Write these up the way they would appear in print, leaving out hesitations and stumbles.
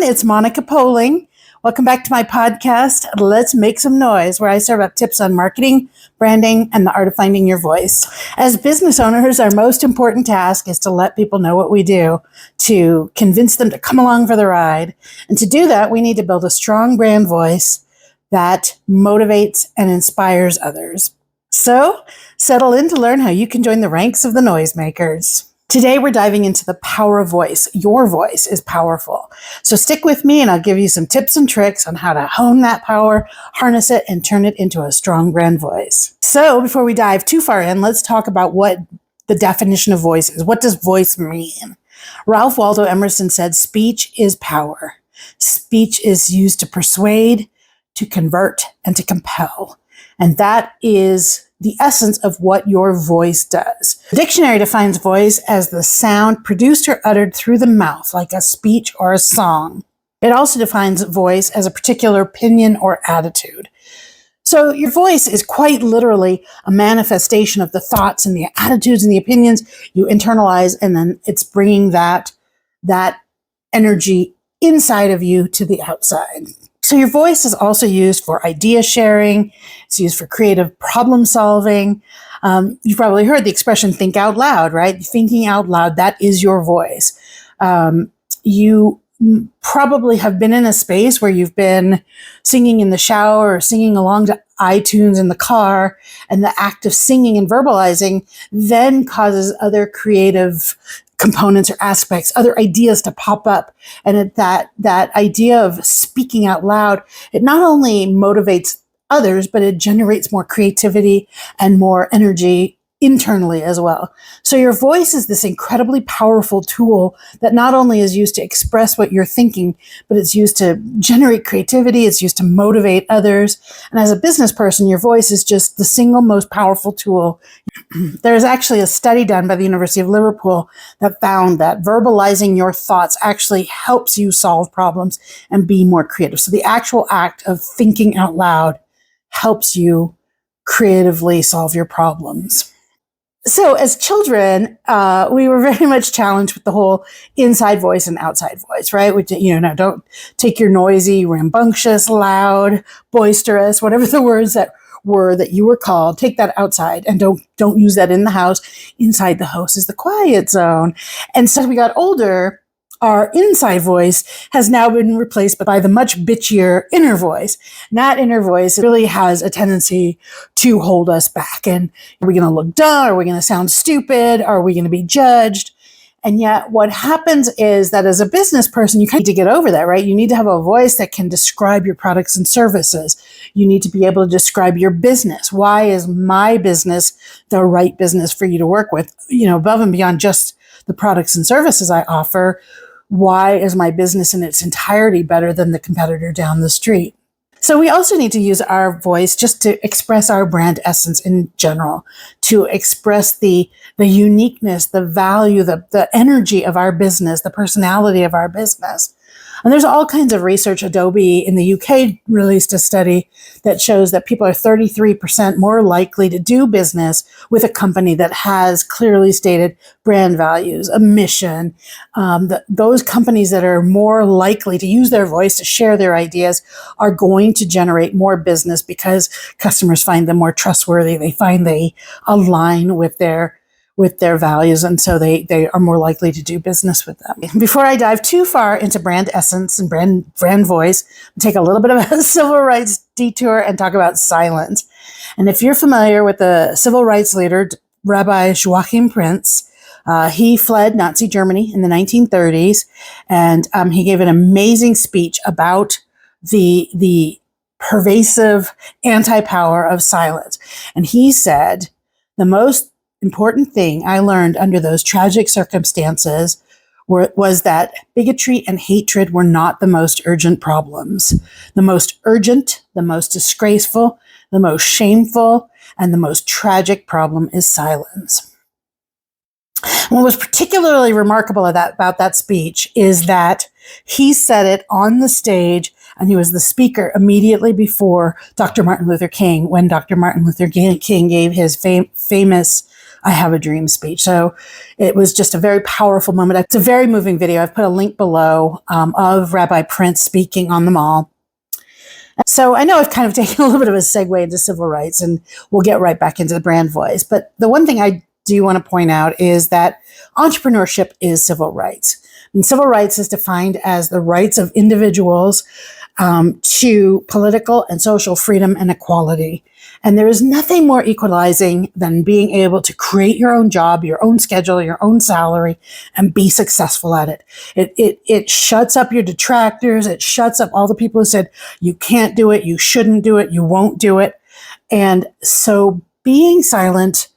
everyone. It's Monica Poling. Welcome back to my podcast, Let's Make Some Noise, where I serve up tips on marketing, branding, and the art of finding your voice. As business owners, our most important task is to let people know what we do, to convince them to come along for the ride. And to do that, we need to build a strong brand voice that motivates and inspires others. So, settle in to learn how you can join the ranks of the noisemakers. Today, we're diving into the power of voice. Your voice is powerful. So stick with me and I'll give you some tips and tricks on how to hone that power, harness it, and turn it into a strong brand voice. So before we dive too far in, let's talk about what the definition of voice is. What does voice mean? Ralph Waldo Emerson said, speech is power. Speech is used to persuade, to convert, and to compel. And that is the essence of what your voice does. The dictionary defines voice as the sound produced or uttered through the mouth, like a speech or a song. It also defines voice as a particular opinion or attitude. So your voice is quite literally a manifestation of the thoughts and the attitudes and the opinions you internalize, and then it's bringing that energy inside of you to the outside. So your voice is also used for idea sharing. It's used for creative problem solving. You've probably heard the expression think out loud, right? Thinking out loud, that is your voice. You probably have been in a space where you've been singing in the shower or singing along to iTunes in the car, and the act of singing and verbalizing then causes other creative components or aspects, other ideas to pop up. And that idea of speaking out loud, it not only motivates others, but it generates more creativity and more energy internally as well. So your voice is this incredibly powerful tool that not only is used to express what you're thinking, but it's used to generate creativity. It's used to motivate others. And as a business person, your voice is just the single most powerful tool. There's actually a study done by the University of Liverpool that found that verbalizing your thoughts actually helps you solve problems and be more creative. So the actual act of thinking out loud helps you creatively solve your problems. So as children, we were very much challenged with the whole inside voice and outside voice, right? Which, don't take your noisy, rambunctious, loud, boisterous, whatever the words that you were called, take that outside and don't use that in the house. Inside the house is the quiet zone. And so as we got older, our inside voice has now been replaced by the much bitchier inner voice. And that inner voice really has a tendency to hold us back. And are we going to look dumb? Are we going to sound stupid? Are we going to be judged? And yet what happens is that as a business person, you kind of need to get over that, right? You need to have a voice that can describe your products and services. You need to be able to describe your business. Why is my business the right business for you to work with? Above and beyond just the products and services I offer, why is my business in its entirety better than the competitor down the street? So we also need to use our voice just to express our brand essence in general, to express the uniqueness, the value, the energy of our business, the personality of our business. And there's all kinds of research. Adobe in the UK released a study that shows that people are 33% more likely to do business with a company that has clearly stated brand values, a mission. Those companies that are more likely to use their voice to share their ideas are going to generate more business because customers find them more trustworthy. They find they align with their values, and so they are more likely to do business with them. Before I dive too far into brand essence and brand voice, I'll take a little bit of a civil rights detour and talk about silence. And if you're familiar with the civil rights leader, Rabbi Joachim Prinz, he fled Nazi Germany in the 1930s, and he gave an amazing speech about the pervasive anti-power of silence. And he said, the most important thing I learned under those tragic circumstances was that bigotry and hatred were not the most urgent problems. The most urgent, the most disgraceful, the most shameful, and the most tragic problem is silence. And what was particularly remarkable about that speech is that he said it on the stage, and he was the speaker immediately before Dr. Martin Luther King, when Dr. Martin Luther King gave his famous I have a dream speech. So it was just a very powerful moment. It's a very moving video. I've put a link below of Rabbi Prinz speaking on the mall. So I know I've kind of taken a little bit of a segue into civil rights, and we'll get right back into the brand voice. But the one thing I do want to point out is that entrepreneurship is civil rights. And civil rights is defined as the rights of individuals to political and social freedom and equality. And there is nothing more equalizing than being able to create your own job, your own schedule, your own salary, and be successful at it. It shuts up your detractors. It shuts up all the people who said, you can't do it, you shouldn't do it, you won't do it. And so being silent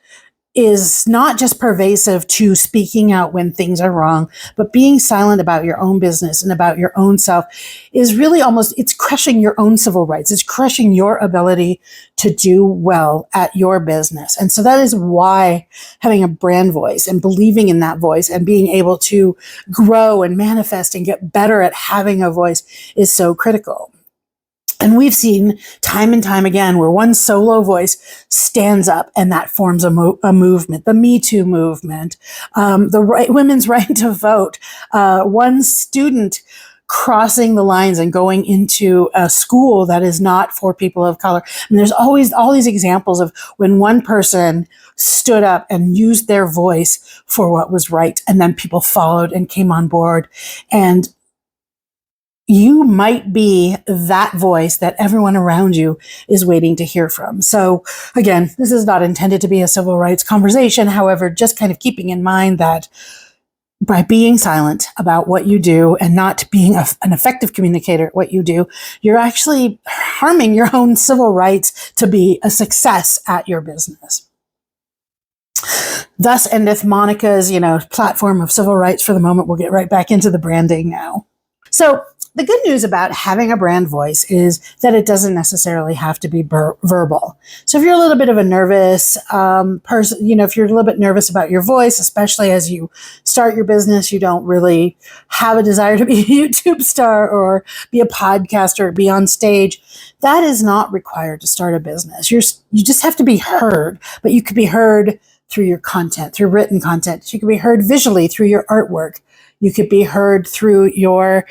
is not just pervasive to speaking out when things are wrong, but being silent about your own business and about your own self is really it's crushing your own civil rights. It's crushing your ability to do well at your business. And so that is why having a brand voice and believing in that voice and being able to grow and manifest and get better at having a voice is so critical. And we've seen time and time again where one solo voice stands up and that forms a movement, the Me Too movement, women's right to vote, one student crossing the lines and going into a school that is not for people of color. And there's always all these examples of when one person stood up and used their voice for what was right, and then people followed and came on board. And you might be that voice that everyone around you is waiting to hear from. So again, this is not intended to be a civil rights conversation. However, just kind of keeping in mind that by being silent about what you do and not being an effective communicator at what you do, you're actually harming your own civil rights to be a success at your business. Thus endeth Monica's, platform of civil rights for the moment. We'll get right back into the branding now. So the good news about having a brand voice is that it doesn't necessarily have to be verbal. So if you're a little bit of a nervous person, if you're a little bit nervous about your voice, especially as you start your business, you don't really have a desire to be a YouTube star or be a podcaster or be on stage, that is not required to start a business. You just have to be heard, but you could be heard through your content, through written content. You could be heard visually through your artwork. You could be heard through your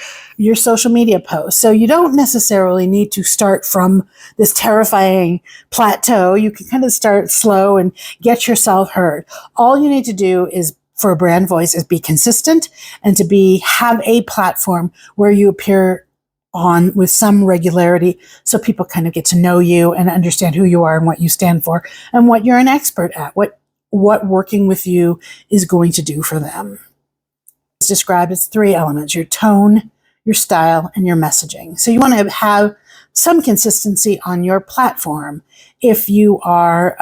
social media posts. So you don't necessarily need to start from this terrifying plateau. You can kind of start slow and get yourself heard. All you need to do is for a brand voice is be consistent and to have a platform where you appear on with some regularity so people kind of get to know you and understand who you are and what you stand for and what you're an expert at, what working with you is going to do for them. It's described as 3 elements: your tone, your style, and your messaging. So you want to have some consistency on your platform. If you are,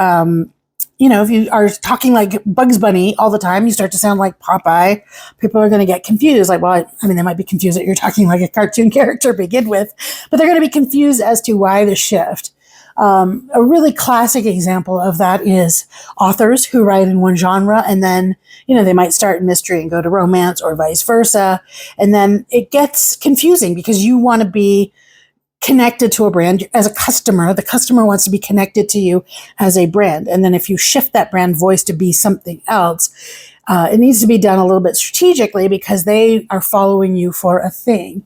if you are talking like Bugs Bunny all the time, you start to sound like Popeye. People are going to get confused. Like, well, they might be confused that you're talking like a cartoon character to begin with, but they're going to be confused as to why the shift. A really classic example of that is authors who write in one genre and then, they might start in mystery and go to romance or vice versa. And then it gets confusing because you want to be connected to a brand as a customer. The customer wants to be connected to you as a brand. And then if you shift that brand voice to be something else, it needs to be done a little bit strategically because they are following you for a thing.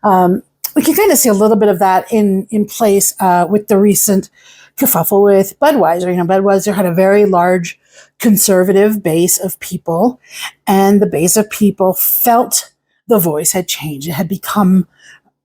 We can kind of see a little bit of that in place with the recent kerfuffle with Budweiser. Budweiser had a very large conservative base of people, and the base of people felt the voice had changed. It had become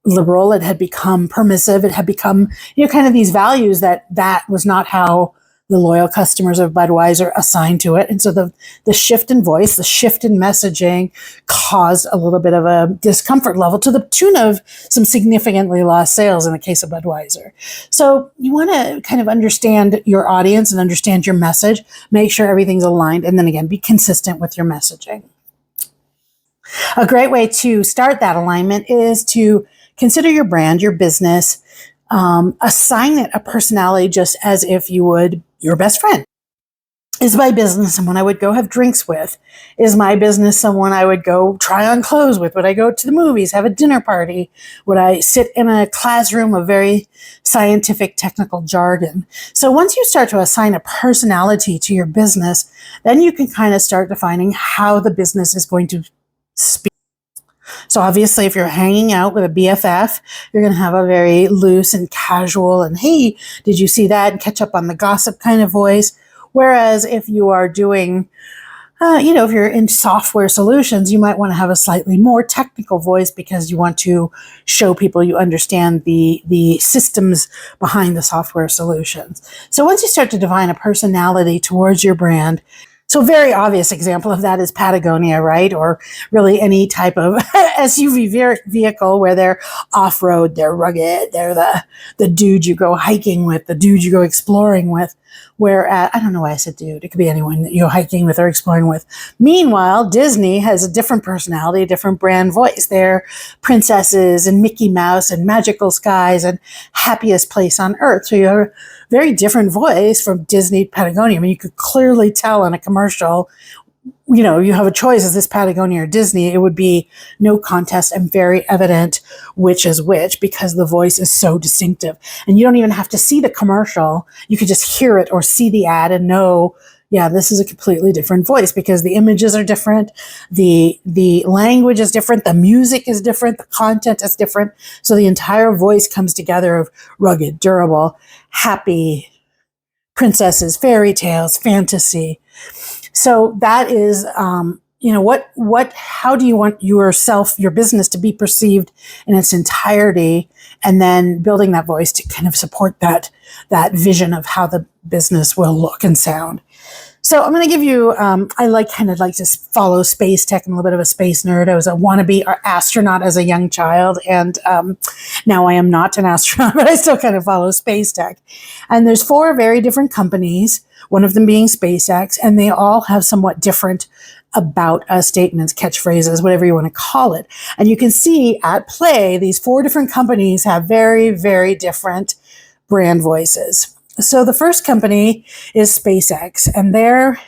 liberal. It had become permissive. It had become, kind of these values that was not how the loyal customers of Budweiser assigned to it. And so the shift in voice, the shift in messaging caused a little bit of a discomfort level to the tune of some significantly lost sales in the case of Budweiser. So you want to kind of understand your audience and understand your message, make sure everything's aligned, and then again, be consistent with your messaging. A great way to start that alignment is to consider your brand, your business, assign it a personality just as if you would your best friend. Is my business someone I would go have drinks with? Is my business someone I would go try on clothes with? Would I go to the movies, have a dinner party? Would I sit in a classroom of very scientific, technical jargon? So once you start to assign a personality to your business, then you can kind of start defining how the business is going to speak. So obviously, if you're hanging out with a BFF, you're going to have a very loose and casual and, hey, did you see that? And catch up on the gossip kind of voice. Whereas if you are doing, if you're in software solutions, you might want to have a slightly more technical voice because you want to show people you understand the systems behind the software solutions. So once you start to define a personality towards your brand, so a very obvious example of that is Patagonia, right? Or really any type of SUV vehicle where they're off-road, they're rugged, they're the dude you go hiking with, the dude you go exploring with. Where I don't know why I said dude. It could be anyone that you go hiking with or exploring with. Meanwhile, Disney has a different personality, a different brand voice. They're princesses and Mickey Mouse and magical skies and happiest place on earth. So you have a very different voice from Disney Patagonia. I mean, you could clearly tell in a commercial, you have a choice, is this Patagonia or Disney? It would be no contest and very evident which is which because the voice is so distinctive. And you don't even have to see the commercial. You could just hear it or see the ad and know, yeah, this is a completely different voice because the images are different. The language is different. The music is different. The content is different. So the entire voice comes together of rugged, durable, happy, princesses, fairy tales, fantasy. So that is, how do you want your business to be perceived in its entirety? And then building that voice to kind of support that vision of how the business will look and sound. So I'm going to give you, I like to follow space tech. I'm a little bit of a space nerd. I was a wannabe astronaut as a young child. And now I am not an astronaut, but I still kind of follow space tech. And there's 4 very different companies, one of them being SpaceX, and they all have somewhat different about us statements, catchphrases, whatever you want to call it. And you can see at play, these 4 different companies have very, very different brand voices. So the first company is SpaceX, and their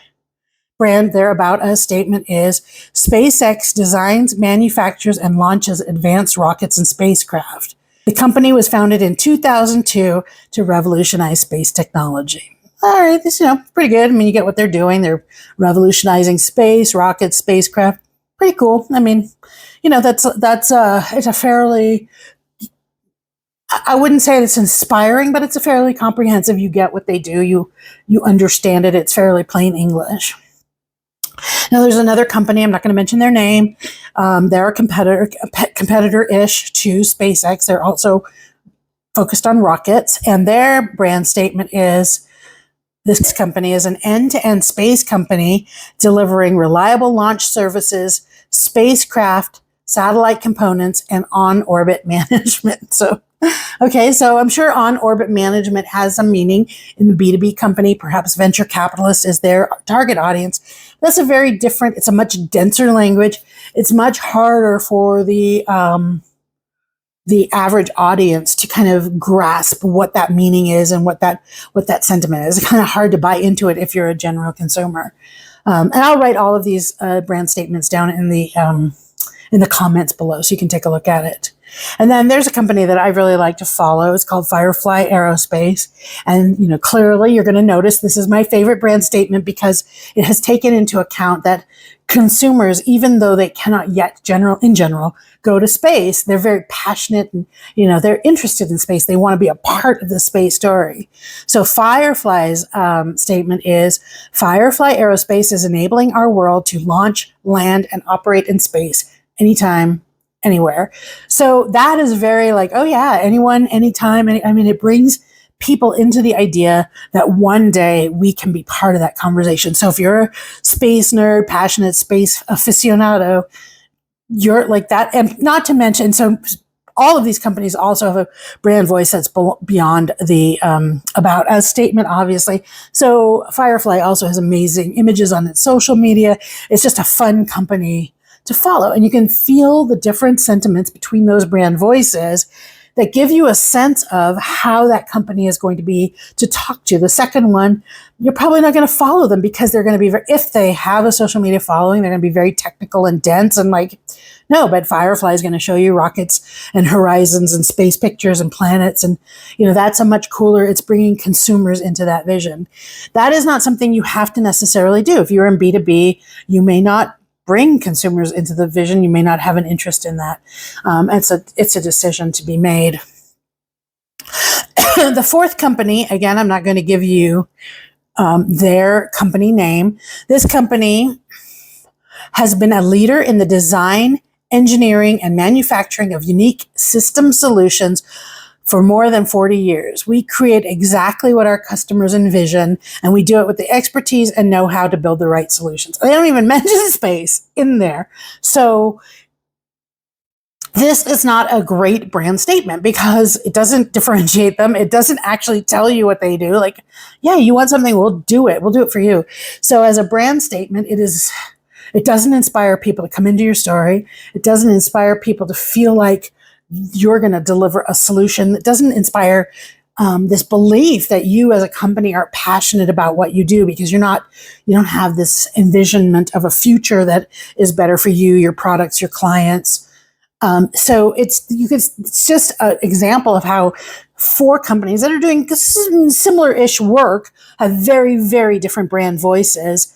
about us statement is SpaceX designs, manufactures, and launches advanced rockets and spacecraft. The company was founded in 2002 to revolutionize space technology. All right, this, pretty good. I mean, you get what they're doing. They're revolutionizing space, rockets, spacecraft. Pretty cool. I mean, it's a fairly, I wouldn't say it's inspiring, but it's a fairly comprehensive. You get what they do. You understand it. It's fairly plain English. Now, there's another company. I'm not going to mention their name. They're a competitor-ish to SpaceX. They're also focused on rockets, and their brand statement is, this company is an end-to-end space company delivering reliable launch services, spacecraft, satellite components, and on-orbit management. So I'm sure on-orbit management has some meaning in the B2B company. Perhaps venture capitalist is their target audience. That's it's a much denser language. It's much harder for the average audience to kind of grasp what that meaning is and what that sentiment is. It's kind of hard to buy into it if you're a general consumer. And I'll write all of these brand statements down in the comments below so you can take a look at it. And then there's a company that I really like to follow. It's called Firefly Aerospace. And, clearly you're going to notice this is my favorite brand statement because it has taken into account that consumers, even though they cannot yet in general go to space, they're very passionate and, they're interested in space. They want to be a part of the space story. So Firefly's statement is, Firefly Aerospace is enabling our world to launch, land, and operate in space anytime, anywhere. So that is very like, oh yeah, anyone, anytime. It brings people into the idea that one day we can be part of that conversation. So if you're a space nerd, passionate space aficionado, you're like that. And not to mention, so all of these companies also have a brand voice that's beyond the about us statement, obviously. So Firefly also has amazing images on its social media. It's just a fun company to follow. And you can feel the different sentiments between those brand voices that give you a sense of how that company is going to be to talk to. The second one, you're probably not going to follow them because they're going to be, if they have a social media following, they're going to be very technical and dense and like, no, but Firefly is going to show you rockets and horizons and space pictures and planets. And, that's a much cooler, it's bringing consumers into that vision. That is not something you have to necessarily do. If you're in B2B, you may not bring consumers into the vision. You may not have an interest in that. It's a decision to be made. The fourth company, again, I'm not going to give you their company name. This company has been a leader in the design, engineering, and manufacturing of unique system solutions for more than 40 years. We create exactly what our customers envision, and we do it with the expertise and know-how to build the right solutions. They don't even mention space in there. So this is not a great brand statement because it doesn't differentiate them. It doesn't actually tell you what they do. Like, yeah, you want something, we'll do it. We'll do it for you. So as a brand statement, it doesn't inspire people to come into your story. It doesn't inspire people to feel like you're going to deliver a solution. It doesn't inspire this belief that you as a company are passionate about what you do because you don't have this envisionment of a future that is better for you, your products, your clients. So it's just an example of how four companies that are doing similar-ish work have very, very different brand voices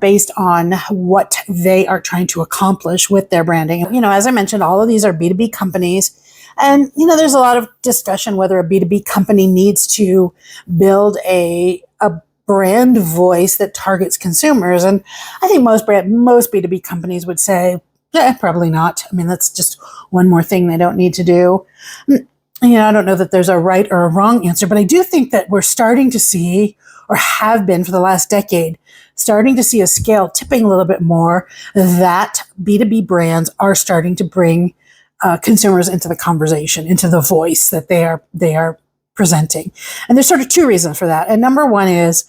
based on what they are trying to accomplish with their branding. As I mentioned, all of these are B2B companies. And, there's a lot of discussion whether a B2B company needs to build a brand voice that targets consumers. And I think most B2B companies would say, probably not. I mean, that's just one more thing they don't need to do. I don't know that there's a right or a wrong answer, but I do think that we're starting to see, or have been for the last decade, starting to see a scale tipping a little bit more that B2B brands are starting to bring consumers into the conversation, into the voice that they are presenting. And there's sort of two reasons for that. And number one is,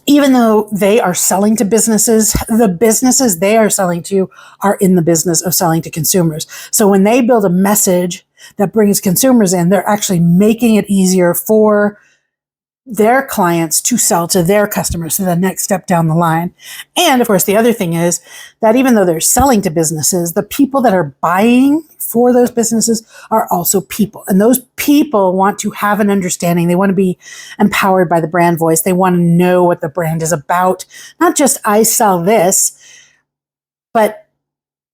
even though they are selling to businesses, the businesses they are selling to are in the business of selling to consumers. So when they build a message that brings consumers in, they're actually making it easier for their clients to sell to their customers, so the next step down the line. And of course, the other thing is that even though they're selling to businesses, the people that are buying for those businesses are also people. And those people want to have an understanding. They want to be empowered by the brand voice. They want to know what the brand is about. Not just I sell this, but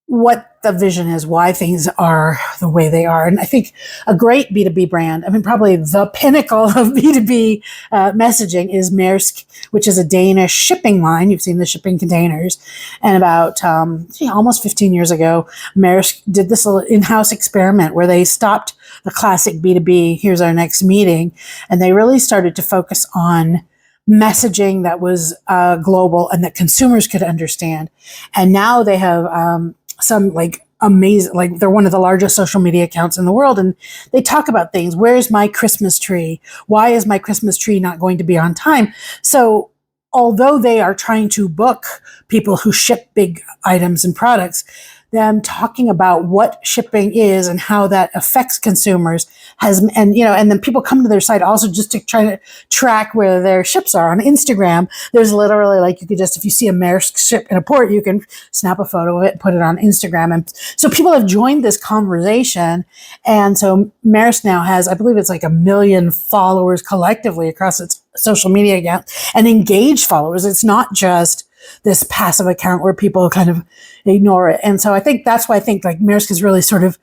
what the vision is, why things are the way they are. And I think a great B2B brand, probably the pinnacle of B2B messaging is Maersk, which is a Danish shipping line. You've seen the shipping containers. And about almost 15 years ago, Maersk did this little in-house experiment where they stopped the classic B2B, here's our next meeting, and they really started to focus on messaging that was global and that consumers could understand. And now they have some amazing, they're one of the largest social media accounts in the world. And they talk about things. Where's my Christmas tree? Why is my Christmas tree not going to be on time? So although they are trying to book people who ship big items and products, them talking about what shipping is and how that affects consumers and then people come to their site also just to try to track where their ships are. On Instagram, there's literally you could just, if you see a Maersk ship in a port, you can snap a photo of it and put it on Instagram. And so people have joined this conversation. And so Maersk now has, I believe it's 1 million followers collectively across its social media account and engaged followers. It's not just this passive account where people kind of ignore it. And so I think that's why I think Maersk has really sort of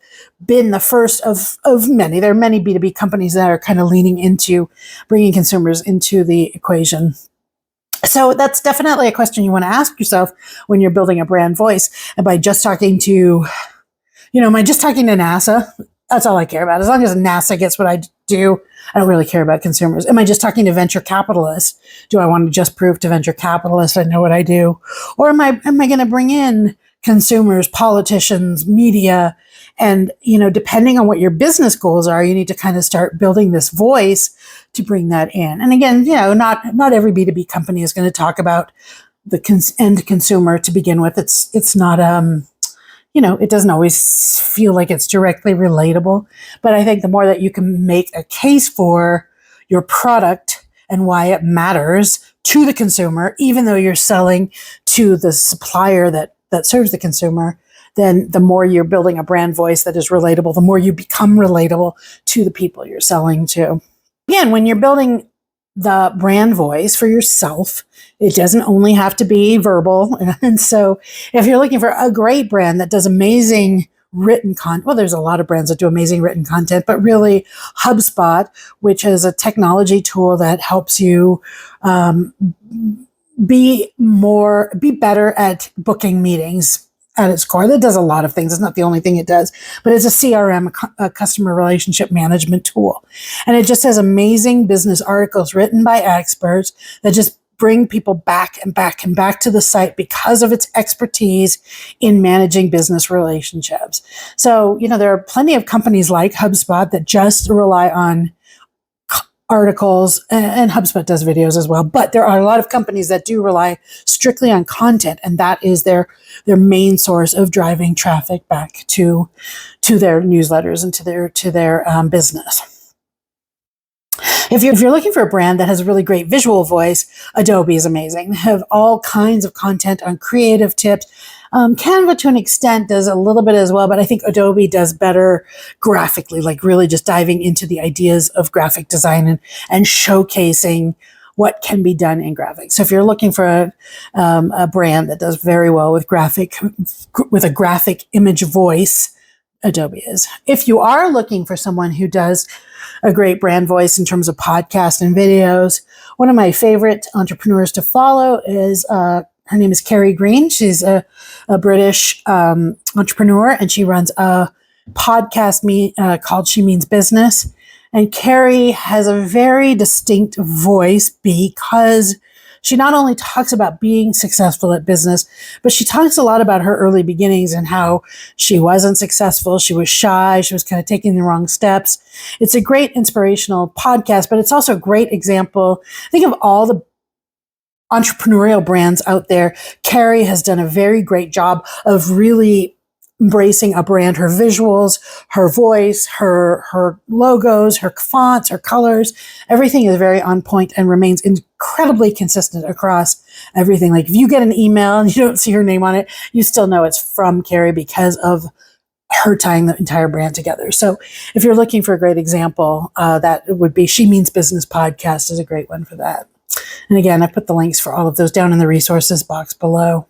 been the first of many. There are many B2B companies that are kind of leaning into bringing consumers into the equation. So that's definitely a question you want to ask yourself when you're building a brand voice. And by just talking to, am I just talking to NASA? That's all I care about. As long as NASA gets what I do, I don't really care about consumers. Am I just talking to venture capitalists? Do I want to just prove to venture capitalists I know what I do? Or am I going to bring in consumers, politicians, media? And, depending on what your business goals are, you need to kind of start building this voice to bring that in. And again, not every B2B company is going to talk about the end consumer to begin with. It's not, it doesn't always feel like it's directly relatable. But I think the more that you can make a case for your product and why it matters to the consumer, even though you're selling to the supplier that serves the consumer, then the more you're building a brand voice that is relatable, the more you become relatable to the people you're selling to. Again, when you're building the brand voice for yourself, it doesn't only have to be verbal. And so if you're looking for a great brand that does amazing written content, well, there's a lot of brands that do amazing written content, but really HubSpot, which is a technology tool that helps you be better at booking meetings at its core. That does a lot of things. It's not the only thing it does, but it's a CRM, a customer relationship management tool. And it just has amazing business articles written by experts that just bring people back and back and back to the site because of its expertise in managing business relationships. So, there are plenty of companies like HubSpot that just rely on articles, and HubSpot does videos as well, but there are a lot of companies that do rely strictly on content, and that is their main source of driving traffic back to their newsletters and to their business. If you're looking for a brand that has a really great visual voice, Adobe is amazing. They have all kinds of content on creative tips. Canva, to an extent, does a little bit as well, but I think Adobe does better graphically, like really just diving into the ideas of graphic design and showcasing what can be done in graphics. So if you're looking for a brand that does very well with a graphic image voice, Adobe is. If you are looking for someone who does a great brand voice in terms of podcasts and videos, one of my favorite entrepreneurs to follow is her name is Carrie Green. She's a British entrepreneur, and she runs a podcast called She Means Business. And Carrie has a very distinct voice because she not only talks about being successful at business, but she talks a lot about her early beginnings and how she wasn't successful. She was shy. She was kind of taking the wrong steps. It's a great inspirational podcast, but it's also a great example. Think of all the entrepreneurial brands out there. Carrie has done a very great job of really embracing a brand, her visuals, her voice, her logos, her fonts, her colors. Everything is very on point and remains incredibly consistent across everything. Like if you get an email and you don't see her name on it, you still know it's from Carrie because of her tying the entire brand together. So if you're looking for a great example, that would be She Means Business podcast is a great one for that. And again, I put the links for all of those down in the resources box below.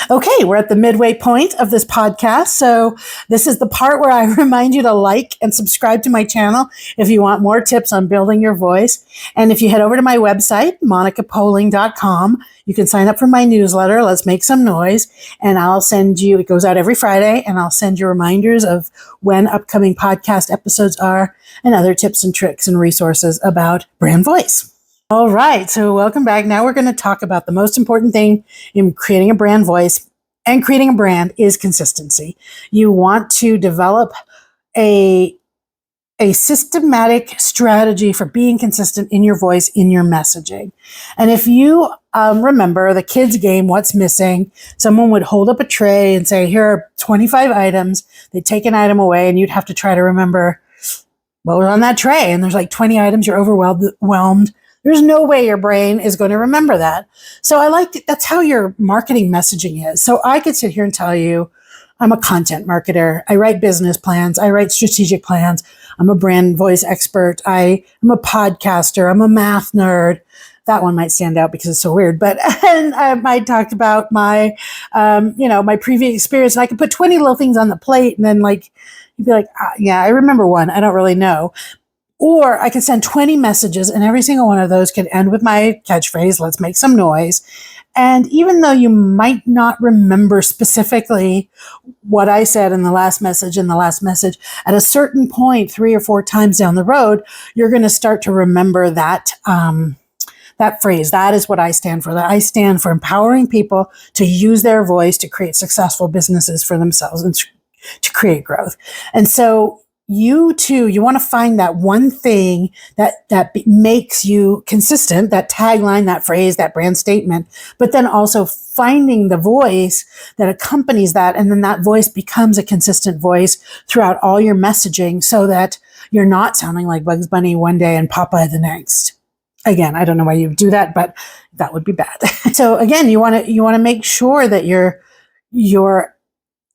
Okay, we're at the midway point of this podcast. So this is the part where I remind you to like and subscribe to my channel if you want more tips on building your voice. And if you head over to my website, monicapoling.com, you can sign up for my newsletter, Let's Make Some Noise, and I'll send you, it goes out every Friday, and I'll send you reminders of when upcoming podcast episodes are and other tips and tricks and resources about brand voice. All right, so welcome back. Now we're going to talk about the most important thing in creating a brand voice and creating a brand is consistency. You want to develop a systematic strategy for being consistent in your voice, in your messaging. And if you remember the kids' game, What's Missing, someone would hold up a tray and say, here are 25 items. They'd take an item away and you'd have to try to remember what was on that tray. And there's like 20 items, you're overwhelmed. There's no way your brain is going to remember that. So that's how your marketing messaging is. So I could sit here and tell you, I'm a content marketer. I write business plans. I write strategic plans. I'm a brand voice expert. I am a podcaster. I'm a math nerd. That one might stand out because it's so weird, but and I might talk about my, my previous experience. And I could put 20 little things on the plate and then you'd be like, yeah, I remember one. I don't really know. Or I could send 20 messages and every single one of those could end with my catchphrase, let's make some noise. And even though you might not remember specifically what I said in the last message, at a certain point, 3 or 4 times down the road, you're going to start to remember that phrase. That is what I stand for. That I stand for empowering people to use their voice to create successful businesses for themselves and to create growth. And so you too, you want to find that one thing that makes you consistent, that tagline, that phrase, that brand statement, but then also finding the voice that accompanies that. And then that voice becomes a consistent voice throughout all your messaging so that you're not sounding like Bugs Bunny one day and Popeye the next. Again, I don't know why you do that, but that would be bad. So again, you want to make sure that you're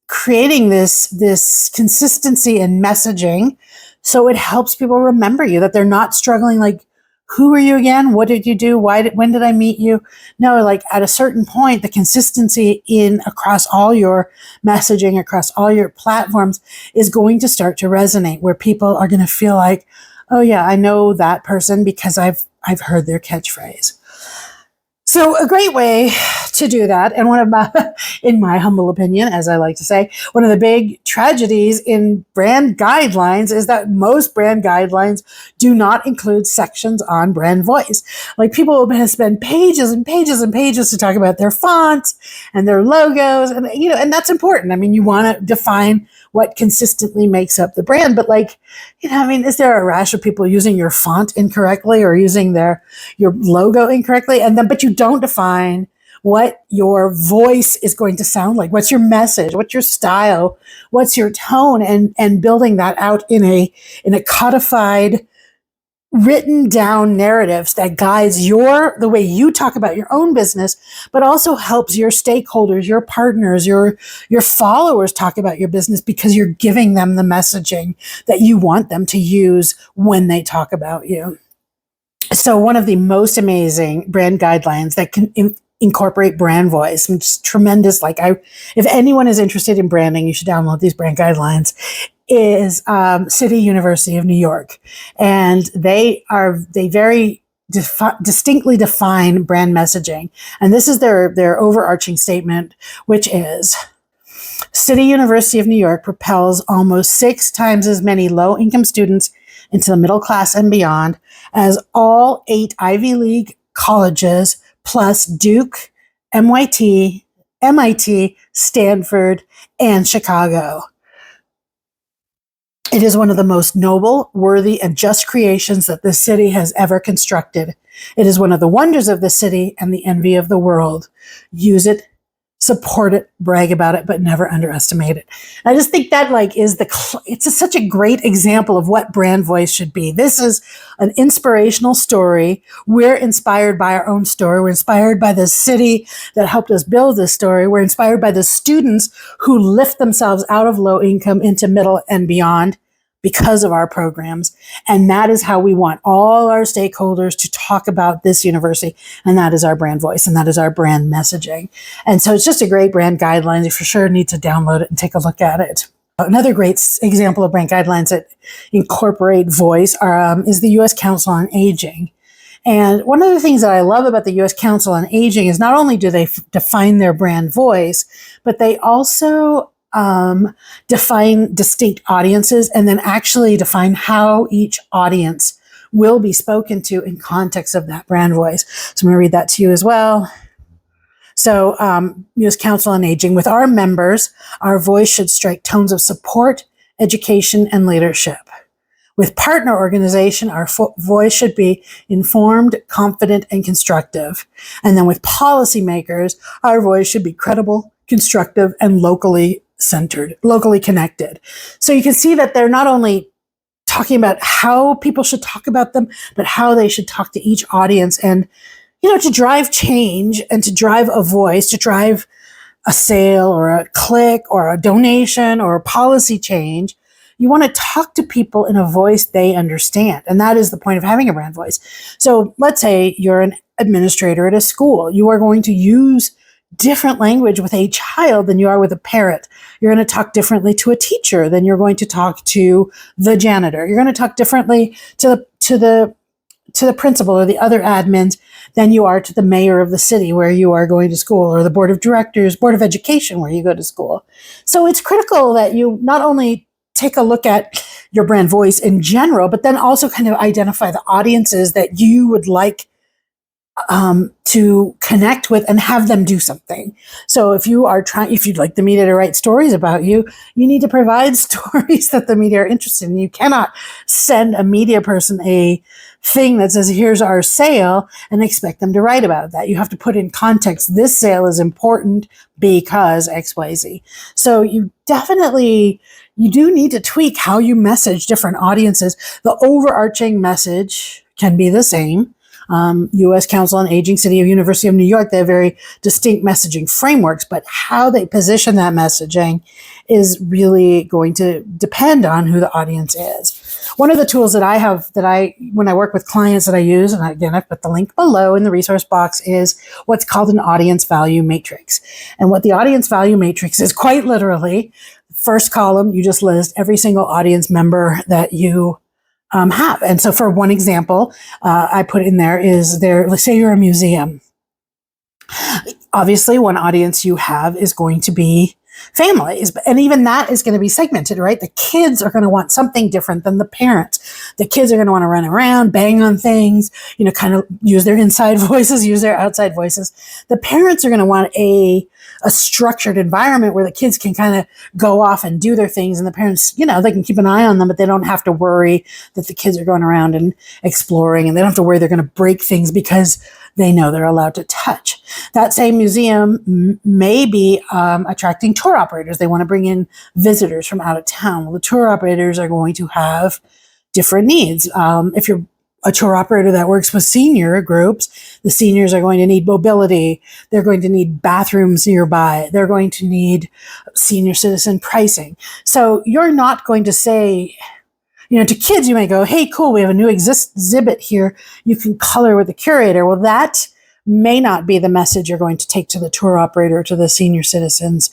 creating this consistency in messaging so it helps people remember you, that they're not struggling like, who are you again? What did you do? When did I meet you? No, like at a certain point, the consistency across all your messaging, across all your platforms is going to start to resonate, where people are going to feel like, oh yeah, I know that person because I've heard their catchphrase. So a great way to do that, and one of my, in my humble opinion, as I like to say, one of the big tragedies in brand guidelines is that most brand guidelines do not include sections on brand voice. Like, people will spend pages and pages and pages to talk about their fonts and their logos, and and that's important. I mean, you want to define what consistently makes up the brand, but is there a rash of people using your font incorrectly or using your logo incorrectly, but you don't define what your voice is going to sound like? What's your message? What's your style? What's your tone? And building that out in a codified, written down narratives that guides the way you talk about your own business, but also helps your stakeholders, your partners, your followers talk about your business, because you're giving them the messaging that you want them to use when they talk about you. So one of the most amazing brand guidelines that can incorporate brand voice, and just tremendous, if anyone is interested in branding, you should download these brand guidelines, is City University of New York. And they very distinctly define brand messaging. And this is their overarching statement, which is: City University of New York propels almost 6 times as many low-income students into the middle class and beyond as all 8 Ivy League colleges, plus Duke, MIT, Stanford, and Chicago. It is one of the most noble, worthy, and just creations that this city has ever constructed. It is one of the wonders of the city and the envy of the world. Use it, support it, brag about it, but never underestimate it. I just think that it's such a great example of what brand voice should be. This is an inspirational story. We're inspired by our own story. We're inspired by the city that helped us build this story. We're inspired by the students who lift themselves out of low income into middle and beyond because of our programs. And that is how we want all our stakeholders to talk about this university. And that is our brand voice, and that is our brand messaging. And so it's just a great brand guideline. You for sure need to download it and take a look at it. Another great example of brand guidelines that incorporate voice is the U.S. Council on Aging. And one of the things that I love about the U.S. Council on Aging is not only do they define their brand voice, but they also define distinct audiences, and then actually define how each audience will be spoken to in context of that brand voice. So I'm going to read that to you as well. So U.S. Council on Aging: with our members, our voice should strike tones of support, education, and leadership. With partner organization, our voice should be informed, confident, and constructive. And then with policymakers, our voice should be credible, constructive, and locally centered, locally connected. So you can see that they're not only talking about how people should talk about them, but how they should talk to each audience. And, to drive change and to drive a voice, to drive a sale or a click or a donation or a policy change, you want to talk to people in a voice they understand. And that is the point of having a brand voice. So let's say you're an administrator at a school. You are going to use different language with a child than you are with a parent. You're going to talk differently to a teacher than you're going to talk to the janitor. You're going to talk differently to the principal or the other admins than you are to the mayor of the city where you are going to school, or the board of directors, board of education where you go to school. So it's critical that you not only take a look at your brand voice in general, but then also kind of identify the audiences that you would like to connect with and have them do something. So if you'd like the media to write stories about you, you need to provide stories that the media are interested in. You cannot send a media person a thing that says, here's our sale, and expect them to write about that. You have to put in context, this sale is important because XYZ. So you do need to tweak how you message different audiences. The overarching message can be the same. U.S. Council on Aging, City of University of New York, they have very distinct messaging frameworks, but how they position that messaging is really going to depend on who the audience is. One of the tools that I have when I work with clients that I use, and again, I've put the link below in the resource box, is what's called an audience value matrix. And what the audience value matrix is, quite literally, first column, you just list every single audience member that you have. And so for one example, I put in there let's say you're a museum. Obviously, one audience you have is going to be families, and even that is going to be segmented, right? The kids are going to want something different than the parents. The kids are going to want to run around, bang on things, kind of use their inside voices, use their outside voices. The parents are going to want a structured environment where the kids can kind of go off and do their things, and the parents, they can keep an eye on them, but they don't have to worry that the kids are going around and exploring, and they don't have to worry they're going to break things because they know they're allowed to touch. That same museum may be attracting tour operators. They want to bring in visitors from out of town. Well, the tour operators are going to have different needs. If you're a tour operator that works with senior groups, the seniors are going to need mobility. They're going to need bathrooms nearby. They're going to need senior citizen pricing. So you're not going to say, to kids, you may go, hey, cool, we have a new exhibit here. You can color with the curator. Well, that may not be the message you're going to take to the tour operator, to the senior citizens.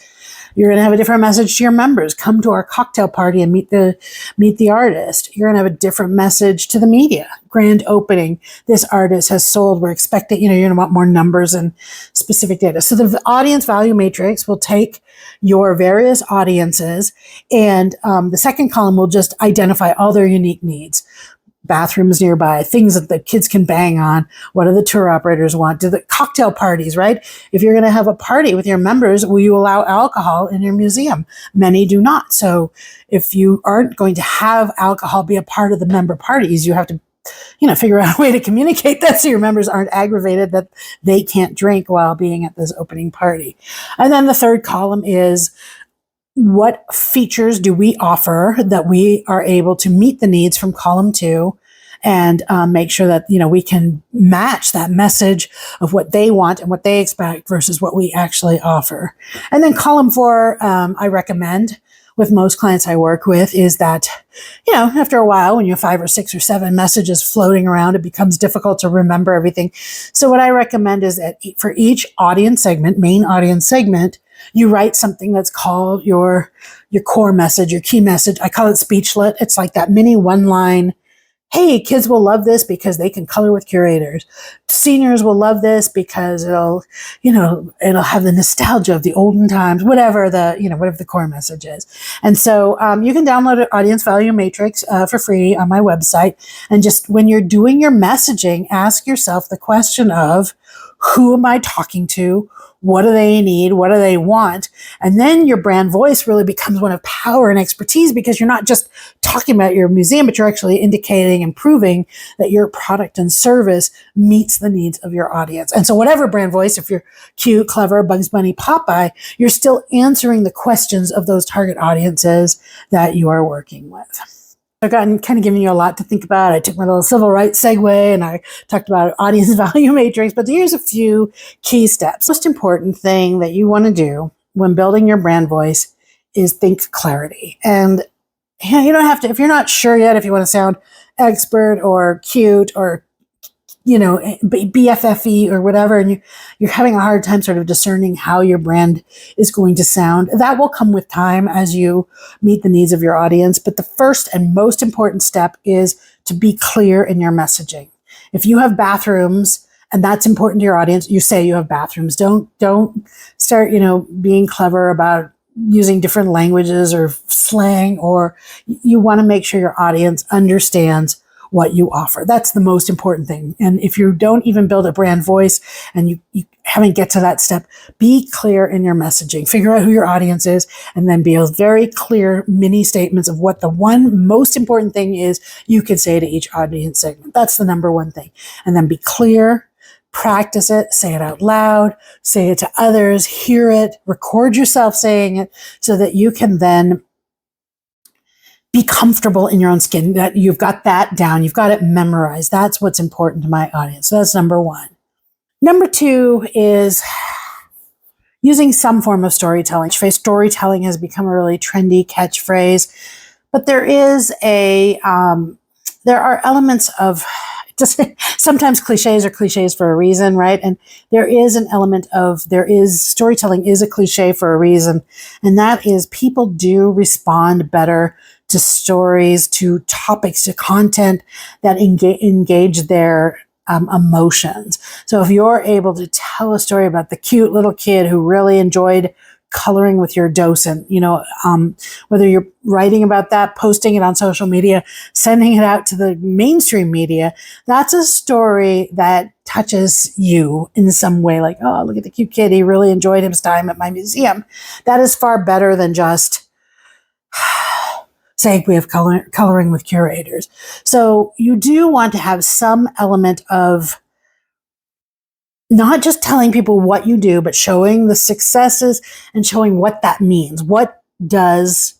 You're going to have a different message to your members. Come to our cocktail party and meet the artist. You're going to have a different message to the media. Grand opening. This artist has sold. We're expecting, you're going to want more numbers and specific data. So the audience value matrix will take your various audiences, and the second column will just identify all their unique needs. Bathrooms nearby, things that the kids can bang on. What do the tour operators want? Do the cocktail parties, right? If you're going to have a party with your members, will you allow alcohol in your museum? Many do not. So if you aren't going to have alcohol be a part of the member parties, you have to figure out a way to communicate that so your members aren't aggravated that they can't drink while being at this opening party. And then the third column is, what features do we offer that we are able to meet the needs from column 2 and make sure that, we can match that message of what they want and what they expect versus what we actually offer. And then column 4, I recommend with most clients I work with is that, after a while, when you have 5 or 6 or 7 messages floating around, it becomes difficult to remember everything. So what I recommend is that for each audience segment, main audience segment, you write something that's called your core message, your key message. I call it speechlet. It's like that mini one-line, hey, kids will love this because they can color with curators. Seniors will love this because it'll have the nostalgia of the olden times, whatever the core message is. And so you can download an audience value matrix for free on my website. And just when you're doing your messaging, ask yourself the question of, who am I talking to? What do they need? What do they want? And then your brand voice really becomes one of power and expertise, because you're not just talking about your museum, but you're actually indicating and proving that your product and service meets the needs of your audience. And so whatever brand voice, if you're cute, clever, Bugs Bunny, Popeye, you're still answering the questions of those target audiences that you are working with. I've kind of given you a lot to think about. I took my little civil rights segue and I talked about audience value matrix, but here's a few key steps. Most important thing that you want to do when building your brand voice is think clarity. And you don't have to, if you're not sure yet, if you want to sound expert or cute or BFFE or whatever, and you're having a hard time sort of discerning how your brand is going to sound, that will come with time as you meet the needs of your audience. But the first and most important step is to be clear in your messaging. If you have bathrooms and that's important to your audience, you say you have bathrooms. Don't start, being clever about using different languages or slang, or you want to make sure your audience understands what you offer. That's the most important thing. And if you don't even build a brand voice and you haven't get to that step, be clear in your messaging, figure out who your audience is, and then be very clear mini statements of what the one most important thing is you could say to each audience segment. That's the number one thing. And then be clear, practice it, say it out loud, say it to others, hear it, record yourself saying it so that you can then be comfortable in your own skin, that you've got that down. You've got it memorized. That's what's important to my audience. So that's number one. Number two is using some form of storytelling. Storytelling has become a really trendy catchphrase, but there are elements of sometimes cliches are cliches for a reason, right? And there is an element of, storytelling is a cliche for a reason. And that is people do respond better to stories, to topics, to content that engage their emotions. So if you're able to tell a story about the cute little kid who really enjoyed coloring with your docent, whether you're writing about that, posting it on social media, sending it out to the mainstream media, that's a story that touches you in some way. Like, oh, look at the cute kid. He really enjoyed his time at my museum. That is far better than just saying we have coloring with curators. So you do want to have some element of not just telling people what you do, but showing the successes and showing what that means. What does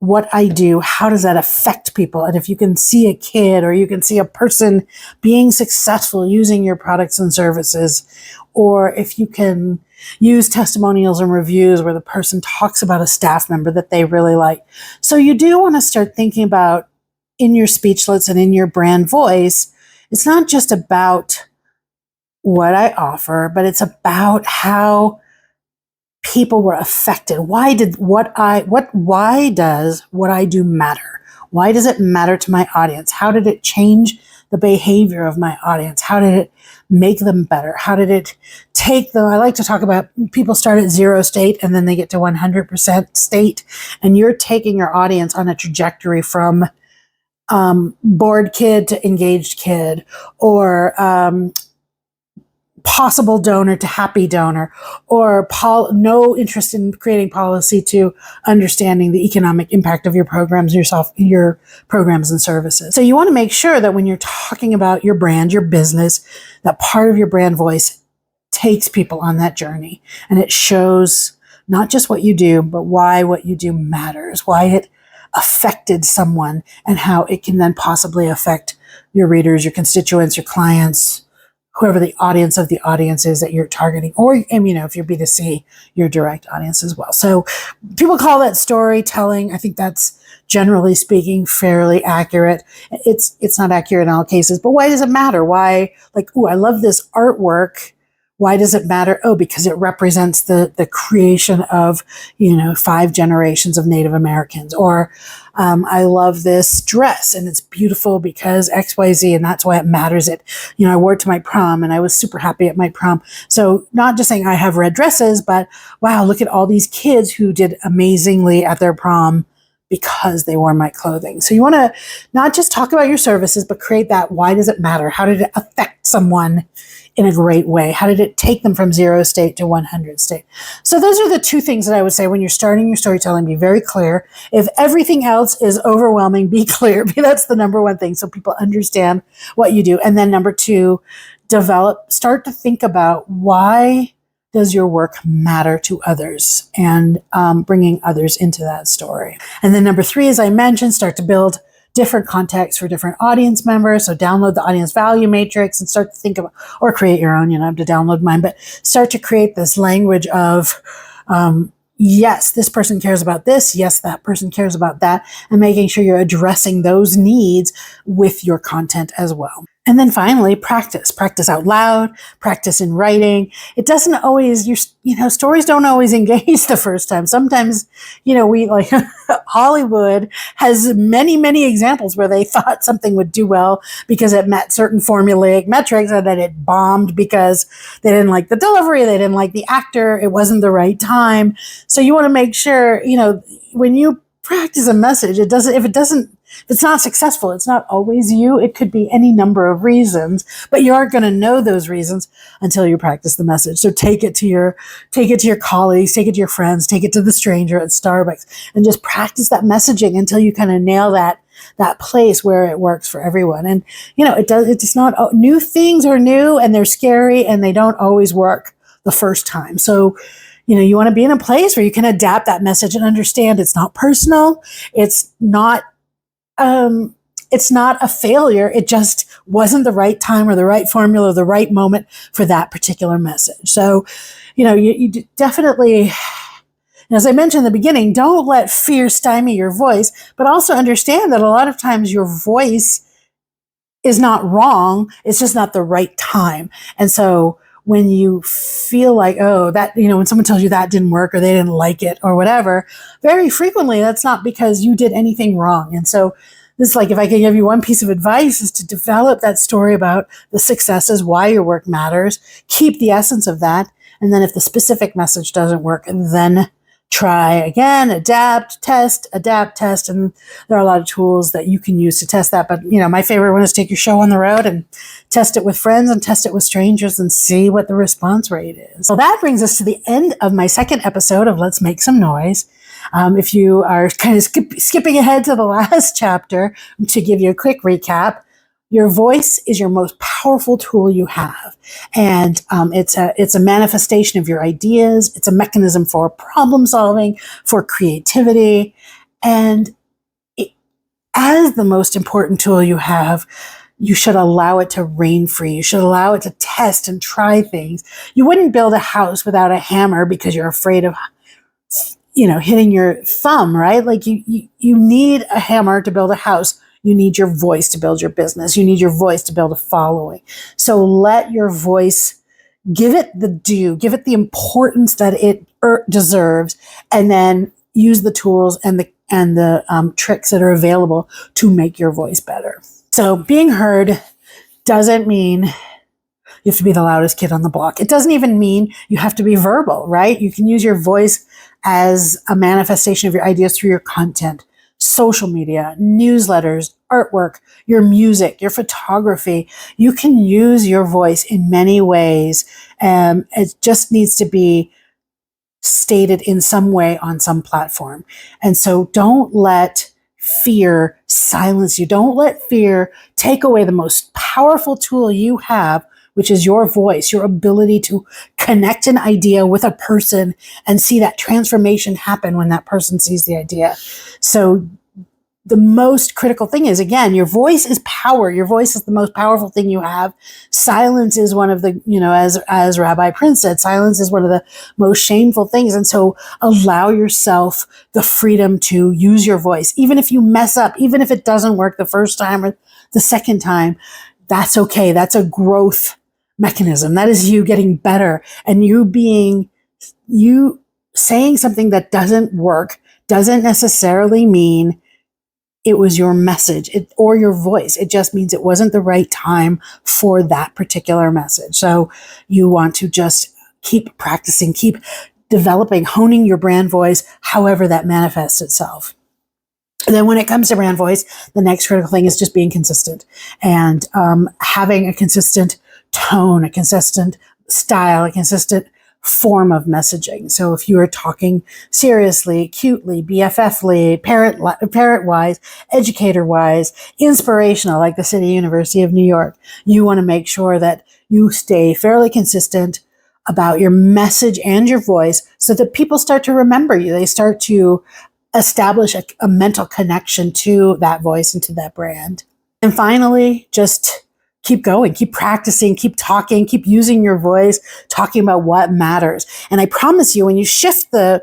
what I do, how does that affect people? And if you can see a kid or you can see a person being successful using your products and services, or if you can use testimonials and reviews where the person talks about a staff member that they really like. So you do want to start thinking about in your speechlets and in your brand voice, it's not just about what I offer, but it's about how people were affected. Why does what I do matter? Why does it matter to my audience? How did it change the behavior of my audience? How did it make them better? How did it take them? I like to talk about people start at 0 state and then they get to 100% state, and you're taking your audience on a trajectory from bored kid to engaged kid, or possible donor to happy donor, or no interest in creating policy to understanding the economic impact of your programs, your programs and services. So you want to make sure that when you're talking about your brand, your business, that part of your brand voice takes people on that journey, and it shows not just what you do, but why what you do matters, why it affected someone, and how it can then possibly affect your readers, your constituents, your clients, whoever the audience of the audience is that you're targeting, or, if you're B2C, your direct audience as well. So people call that storytelling. I think that's, generally speaking, fairly accurate. It's not accurate in all cases, but why does it matter? Why, I love this artwork. Why does it matter? Oh, because it represents the creation of, 5 generations of Native Americans. Or I love this dress and it's beautiful because XYZ, and that's why it matters. I wore it to my prom and I was super happy at my prom. So not just saying I have red dresses, but wow, look at all these kids who did amazingly at their prom because they wore my clothing. So you want to not just talk about your services, but create that, why does it matter? How did it affect someone in a great way? How did it take them from 0 state to 100 state? So those are the 2 things that I would say when you're starting your storytelling. Be very clear. If everything else is overwhelming, be clear. That's the number 1 thing, so people understand what you do. And then number 2, start to think about, why does your work matter to others, and bringing others into that story. And then number 3, as I mentioned, start to build different contexts for different audience members. So download the audience value matrix and start to think about, or create your own, have to download mine, but start to create this language of, yes, this person cares about this. Yes, that person cares about that. And making sure you're addressing those needs with your content as well. And then finally, practice out loud, practice in writing. It doesn't always, stories don't always engage the first time. Sometimes, Hollywood has many, many examples where they thought something would do well because it met certain formulaic metrics, and then it bombed because they didn't like the delivery, they didn't like the actor, it wasn't the right time. So you want to make sure, when you practice a message. If it's not successful, it's not always you. It could be any number of reasons, but you aren't going to know those reasons until you practice the message. So take it to your colleagues, take it to your friends, take it to the stranger at Starbucks, and just practice that messaging until you kind of nail that place where it works for everyone. And, it's not, new things are new and they're scary and they don't always work the first time. So, you want to be in a place where you can adapt that message and understand it's not personal. It's not a failure. It just wasn't the right time or the right formula or the right moment for that particular message. So, you definitely, as I mentioned in the beginning, don't let fear stymie your voice, but also understand that a lot of times your voice is not wrong. It's just not the right time. And so when you feel like, when someone tells you that didn't work or they didn't like it or whatever, very frequently that's not because you did anything wrong. And so this is like, if I could give you one piece of advice, is to develop that story about the successes, why your work matters, keep the essence of that. And then if the specific message doesn't work, then try again, adapt, test. And there are a lot of tools that you can use to test that. But, my favorite one is take your show on the road and test it with friends and test it with strangers and see what the response rate is. So that brings us to the end of my second episode of Let's Make Some Noise. If you are kind of skipping ahead to the last chapter, to give you a quick recap, your voice is your most powerful tool you have. And it's a manifestation of your ideas. It's a mechanism for problem solving, for creativity. And as the most important tool you have, you should allow it to reign free. You should allow it to test and try things. You wouldn't build a house without a hammer because you're afraid of hitting your thumb, right? Like you need a hammer to build a house. You need your voice to build your business. You need your voice to build a following. So let your voice, give it the due, give it the importance that it deserves, and then use the tools and the tricks that are available to make your voice better. So being heard doesn't mean you have to be the loudest kid on the block. It doesn't even mean you have to be verbal, right? You can use your voice as a manifestation of your ideas through your content, social media, newsletters, artwork, your music, your photography. You can use your voice in many ways. It just needs to be stated in some way on some platform. And so don't let fear silence you. Don't let fear take away the most powerful tool you have, which is your voice, your ability to connect an idea with a person and see that transformation happen when that person sees the idea. So the most critical thing is, again, your voice is power. Your voice is the most powerful thing you have. Silence is one of the, as Rabbi Prinz said, silence is one of the most shameful things. And so allow yourself the freedom to use your voice. Even if you mess up, even if it doesn't work the first time or the second time, that's okay. That's a growth mechanism. That is you getting better, and you saying something that doesn't work doesn't necessarily mean it was your message or your voice. It just means it wasn't the right time for that particular message. So you want to just keep practicing, keep developing, honing your brand voice, however that manifests itself. And then when it comes to brand voice, the next critical thing is just being consistent and having a consistent tone, a consistent style, a consistent form of messaging. So if you are talking seriously, cutely, BFFly, parent-wise, educator-wise, inspirational, like the City University of New York, you want to make sure that you stay fairly consistent about your message and your voice so that people start to remember you. They start to establish a mental connection to that voice and to that brand. And finally, just keep going, keep practicing, keep talking, keep using your voice, talking about what matters. And I promise you, when you shift the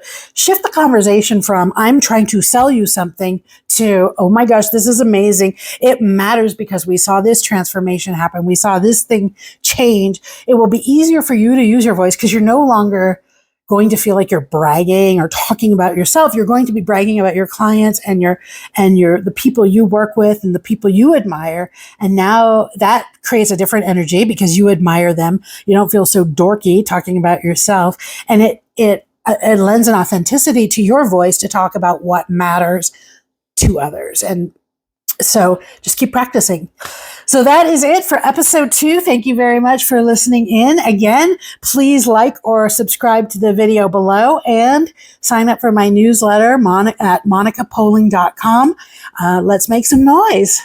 conversation from I'm trying to sell you something to, oh my gosh, this is amazing. It matters because we saw this transformation happen. We saw this thing change. It will be easier for you to use your voice because you're no longer going to feel like you're bragging or talking about yourself. You're going to be bragging about your clients and the people you work with and the people you admire. And now that creates a different energy because you admire them. You don't feel so dorky talking about yourself. And it it lends an authenticity to your voice to talk about what matters to others. And so just keep practicing. So that is it for episode 2. Thank you very much for listening in. Again, please like or subscribe to the video below and sign up for my newsletter at monicapoling.com. Let's make some noise.